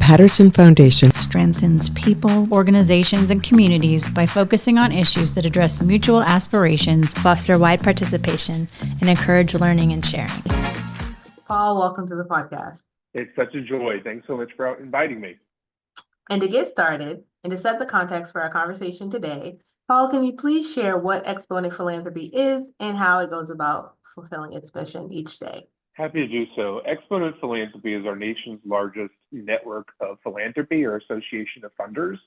Patterson Foundation strengthens people, organizations, and communities by focusing on issues that address mutual aspirations, foster wide participation, and encourage learning and sharing. Paul, welcome to the podcast. It's such a joy. Thanks so much for inviting me. And to get started, and to set the context for our conversation today, Paul, can you please share what Exponent Philanthropy is and how it goes about fulfilling its mission each day? Happy to do so. Exponent Philanthropy is our nation's largest network of philanthropy or association of funders.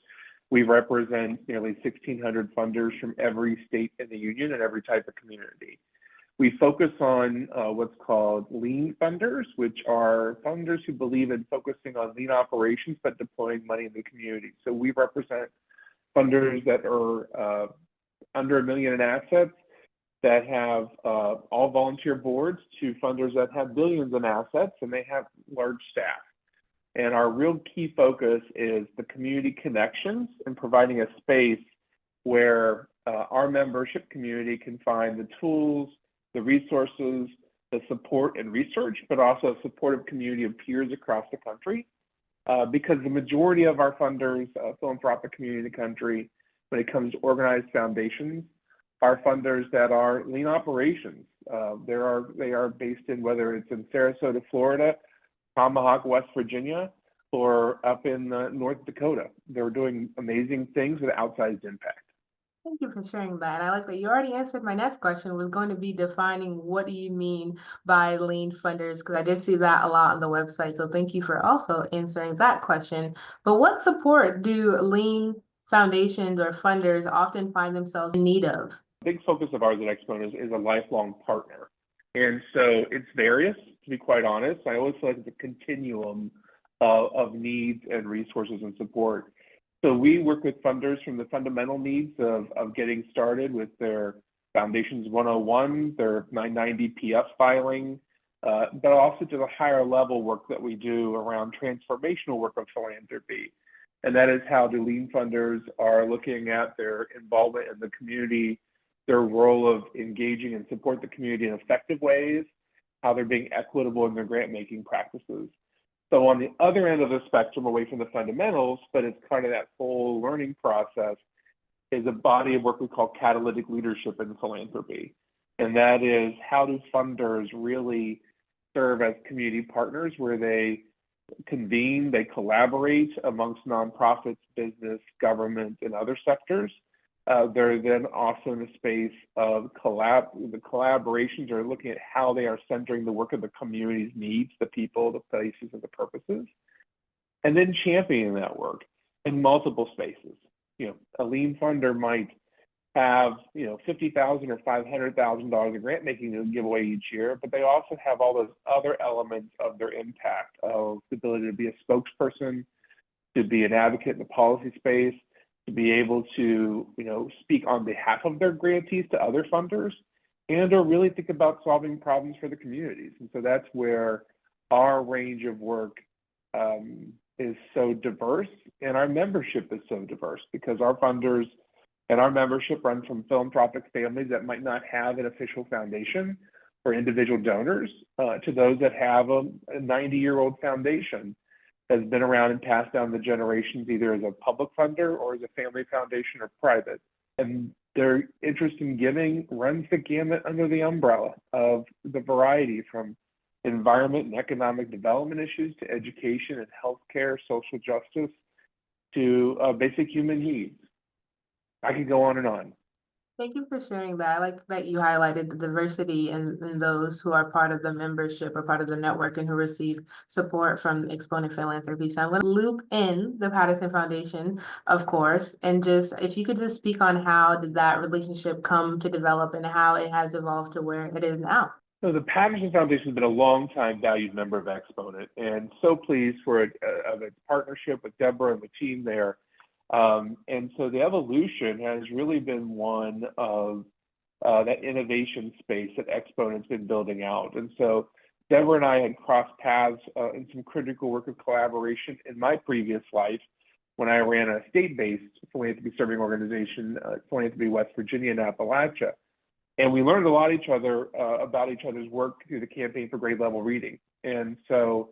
We represent nearly 1,600 funders from every state in the union and every type of community. We focus on what's called lean funders, which are funders who believe in focusing on lean operations but deploying money in the community. So we represent funders that are under $1 million in assets, that have all volunteer boards, to funders that have billions in assets and they have large staff. And our real key focus is the community connections and providing a space where our membership community can find the tools, the resources, the support and research, but also a supportive community of peers across the country. Because the majority of our funders, philanthropic community in the country, when it comes to organized foundations, are funders that are lean operations. They are based in, whether it's in Sarasota, Florida, Tomahawk, West Virginia, or up in North Dakota. They're doing amazing things with outsized impact. Thank you for sharing that. I like that you already answered my next question, was going to be defining what do you mean by lean funders, because I did see that a lot on the website. So thank you for also answering that question. But what support do lean foundations or funders often find themselves in need of? Big focus of ours at Exponent is a lifelong partner. And so it's various, to be quite honest. I always feel like it's a continuum of needs and resources and support. So we work with funders from the fundamental needs of getting started with their Foundations 101, their 990 PF filing, but also to the higher level work that we do around transformational work of philanthropy. And that is how the lean funders are looking at their involvement in the community, their role of engaging and support the community in effective ways, how they're being equitable in their grant-making practices. So on the other end of the spectrum, away from the fundamentals, but it's kind of that whole learning process, is a body of work we call catalytic leadership in philanthropy. And that is, how do funders really serve as community partners where they convene, they collaborate amongst nonprofits, business, government, and other sectors. They're then also in the space of the collaborations are looking at how they are centering the work of the community's needs, the people, the places, and the purposes, and then championing that work in multiple spaces. A lean funder might have, $50,000 or $500,000 of grant making to give away each year, but they also have all those other elements of their impact, of the ability to be a spokesperson, to be an advocate in the policy space, to be able to, speak on behalf of their grantees to other funders, and or really think about solving problems for the communities. And so that's where our range of work is so diverse, and our membership is so diverse, because our funders and our membership run from philanthropic families that might not have an official foundation or individual donors to those that have a 90-year-old foundation has been around and passed down the generations, either as a public funder or as a family foundation or private. And their interest in giving runs the gamut under the umbrella of the variety from environment and economic development issues to education and healthcare, social justice, to basic human needs. I could go on and on. Thank you for sharing that. I like that you highlighted the diversity in those who are part of the membership or part of the network and who receive support from Exponent Philanthropy. So I'm going to loop in the Patterson Foundation, of course, and just if you could just speak on how did that relationship come to develop and how it has evolved to where it is now. So the Patterson Foundation has been a long-time valued member of Exponent, and so pleased for its partnership with Deborah and the team there. And so the evolution has really been one of that innovation space that Exponent's been building out. And so Deborah and I had crossed paths in some critical work of collaboration in my previous life when I ran a state-based philanthropy serving organization, Philanthropy West Virginia and Appalachia. And we learned a lot about each other's work through the Campaign for Grade Level Reading. And so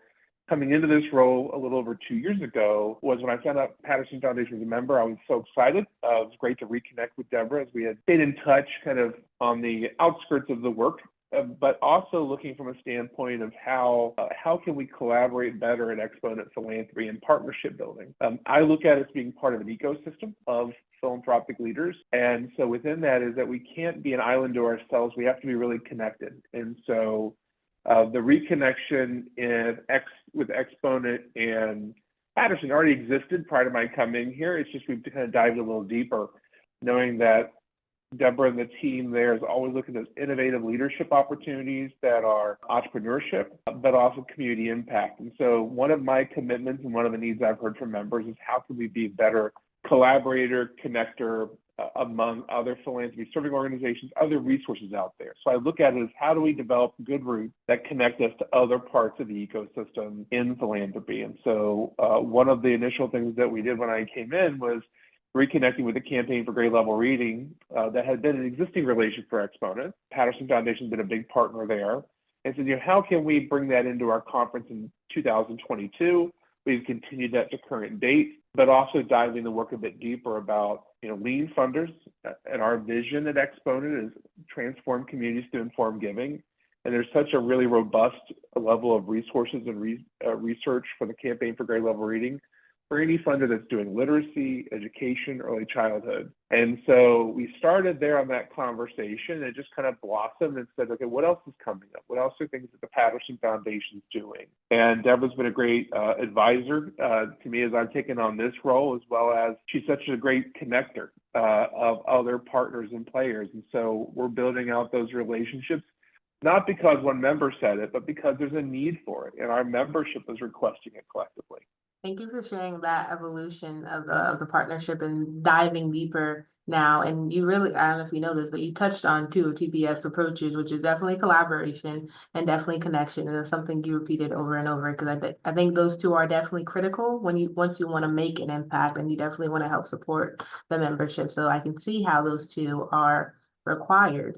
coming into this role a little over 2 years ago was when I found out Patterson Foundation was a member. I was so excited. It was great to reconnect with Deborah as we had stayed in touch kind of on the outskirts of the work, but also looking from a standpoint of how can we collaborate better at Exponent Philanthropy and partnership building. I look at it as being part of an ecosystem of philanthropic leaders. And so within that is that we can't be an island to ourselves. We have to be really connected. And so the reconnection with Exponent and Patterson already existed prior to my coming here. It's just we've kind of dived a little deeper, knowing that Deborah and the team there is always looking at those innovative leadership opportunities that are entrepreneurship, but also community impact. And so one of my commitments and one of the needs I've heard from members is how can we be a better collaborator, connector among other philanthropy serving organizations, other resources out there. So I look at it as how do we develop good roots that connect us to other parts of the ecosystem in philanthropy. And so one of the initial things that we did when I came in was reconnecting with the Campaign for Grade Level Reading that had been an existing relationship for Exponent. Patterson Foundation has been a big partner there. And said, how can we bring that into our conference in 2022? We've continued that to current date, but also diving the work a bit deeper about, lean funders and our vision at Exponent is transform communities to inform giving. And there's such a really robust level of resources and research for the Campaign for Grade Level Reading for any funder that's doing literacy, education, early childhood. And so we started there on that conversation. It just kind of blossomed and said, okay, what else is coming up? What else are things that the Patterson Foundation is doing? And Deborah's been a great advisor to me as I've taken on this role, as well as she's such a great connector of other partners and players. And so we're building out those relationships, not because one member said it, but because there's a need for it. And our membership is requesting it collectively. Thank you for sharing that evolution of the partnership and diving deeper now. And you really, I don't know if you know this, but you touched on two of TPF's approaches, which is definitely collaboration and definitely connection. And it's something you repeated over and over, because I think those two are definitely critical once you want to make an impact, and you definitely want to help support the membership. So I can see how those two are required.